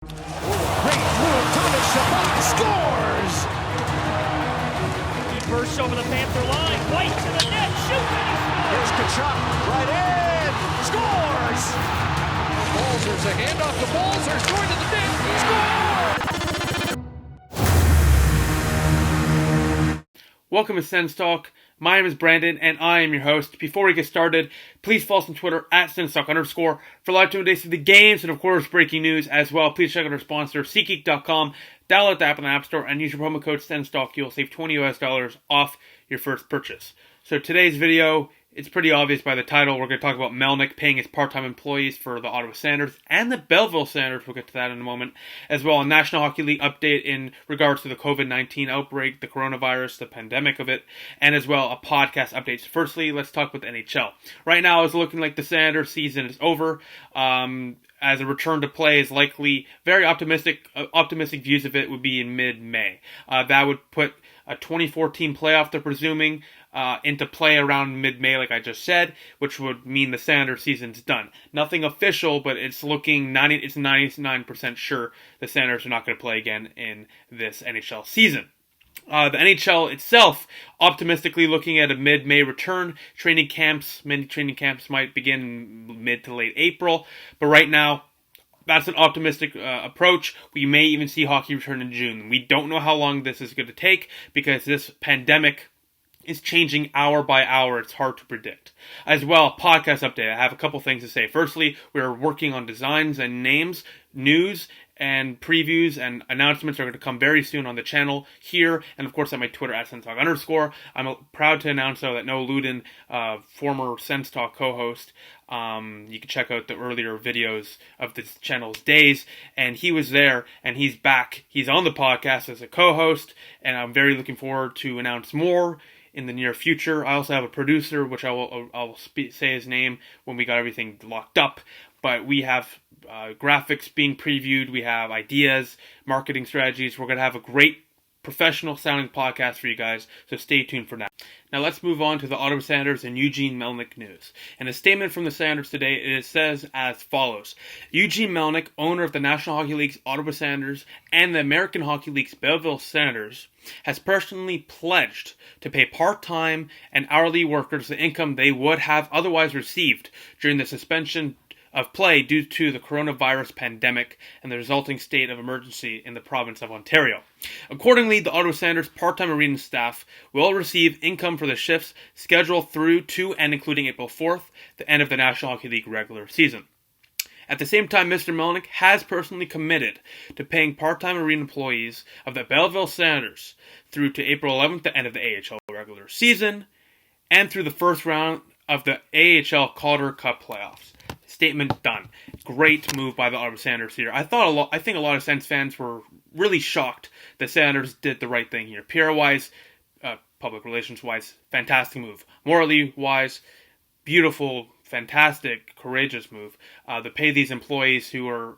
Great move, Thomas Chabot scores! He bursts over the Panther line, White to the net, shoots, and he scores! Here's Kachuk, right in, scores! Balzer's a handoff to Balzer's, going to the net, scores! Welcome to SENS Talk. My name is Brandon, and I am your host. Before we get started, please follow us on Twitter at @SensTalk_ for live updates of the games and, of course, breaking news as well. Please check out our sponsor, SeatGeek.com. Download the app in the App Store and use your promo code SENSTalk. You'll save $20 off your first purchase. So today's video, it's pretty obvious by the title. We're going to talk about Melnyk paying his part-time employees for the Ottawa Senators and the Belleville Senators. We'll get to that in a moment. As well, a National Hockey League update in regards to the COVID-19 outbreak, the coronavirus, the pandemic of it, and as well a podcast update. Firstly, let's talk about the NHL. Right now, it's looking like the Senators season is over. As a return to play is likely, very optimistic views of it would be in mid-May. That would put a 2014 playoff, they're presuming, into play around mid-May, like I just said, which would mean the Senators season's done. Nothing official, but it's looking 99% sure the Senators are not going to play again in this NHL season. The NHL itself, optimistically looking at a mid-May return. Many training camps might begin mid to late April, but right now, that's an optimistic approach. We may even see hockey return in June. We don't know how long this is going to take because this pandemic is changing hour by hour. It's hard to predict. As well, podcast update. I have a couple things to say. Firstly, we're working on designs and names, news, and previews and announcements are going to come very soon on the channel here, and of course at my Twitter at SensTalk_. I'm proud to announce though that Noah Luden, former Sense Talk co-host, you can check out the earlier videos of this channel's days, and he was there, and he's back. He's on the podcast as a co-host, and I'm very looking forward to announce more in the near future. I also have a producer, which I'll say his name when we got everything locked up. But we have graphics being previewed. We have ideas, marketing strategies. We're going to have a great professional-sounding podcast for you guys, so stay tuned for that. Now let's move on to the Ottawa Senators and Eugene Melnyk news. In a statement from the Senators today, it says as follows. Eugene Melnyk, owner of the National Hockey League's Ottawa Senators and the American Hockey League's Belleville Senators, has personally pledged to pay part-time and hourly workers the income they would have otherwise received during the suspension of play due to the coronavirus pandemic and the resulting state of emergency in the province of Ontario. Accordingly, the Ottawa Senators part-time arena staff will receive income for the shifts scheduled through to and including April 4th, the end of the National Hockey League regular season. At the same time, Mr. Melnyk has personally committed to paying part-time arena employees of the Belleville Senators through to April 11th, the end of the AHL regular season, and through the first round of the AHL Calder Cup playoffs. Statement done. Great move by the Ottawa Senators here. I think a lot of Sens fans were really shocked the Senators did the right thing here. PR-wise, public relations-wise, fantastic move. Morally-wise, beautiful, fantastic, courageous move. To pay these employees who are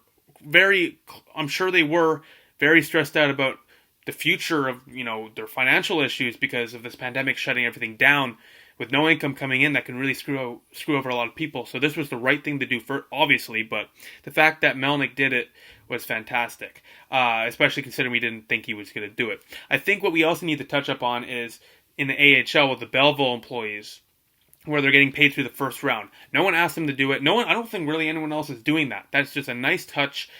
I'm sure they were very stressed out about the future of, their financial issues because of this pandemic shutting everything down. With no income coming in, that can really screw over a lot of people. So this was the right thing to do, obviously, but the fact that Melnyk did it was fantastic, especially considering we didn't think he was going to do it. I think what we also need to touch up on is in the AHL with the Belleville employees, where they're getting paid through the first round. No one asked them to do it. I don't think really anyone else is doing that. That's just a nice touch,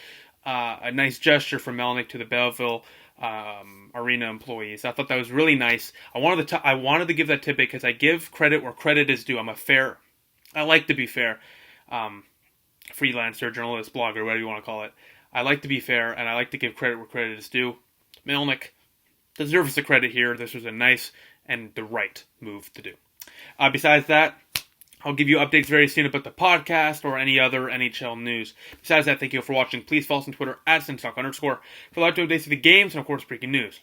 a nice gesture from Melnyk to the Belleville arena employees. I thought that was really nice. I wanted to give that tip because I give credit where credit is due. I like to be fair. Freelancer, journalist, blogger, whatever you want to call it. I like to be fair, and I like to give credit where credit is due. Melnyk deserves the credit here. This was a nice and the right move to do. Besides that, I'll give you updates very soon about the podcast or any other NHL news. Besides that, thank you for watching. Please follow us on Twitter at SensTalk_ for live updates of the games and, of course, breaking news.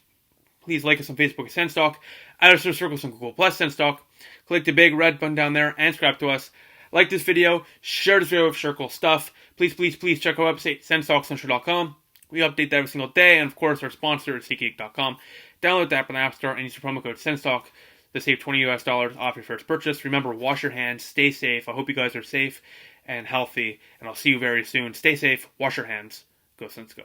Please like us on Facebook at SensTalk, add us to our circles on Google Plus SensTalk, click the big red button down there, and subscribe to us. Like this video, share this video with Circle stuff. Please check our website, SensTalkCentral.com. We update that every single day, and of course, our sponsor is SeatGeek.com. Download the app on the App Store and use the promo code SensTalk to save $20 off your first purchase. Remember, wash your hands, stay safe. I hope you guys are safe and healthy, and I'll see you very soon. Stay safe, wash your hands. Go Sens go.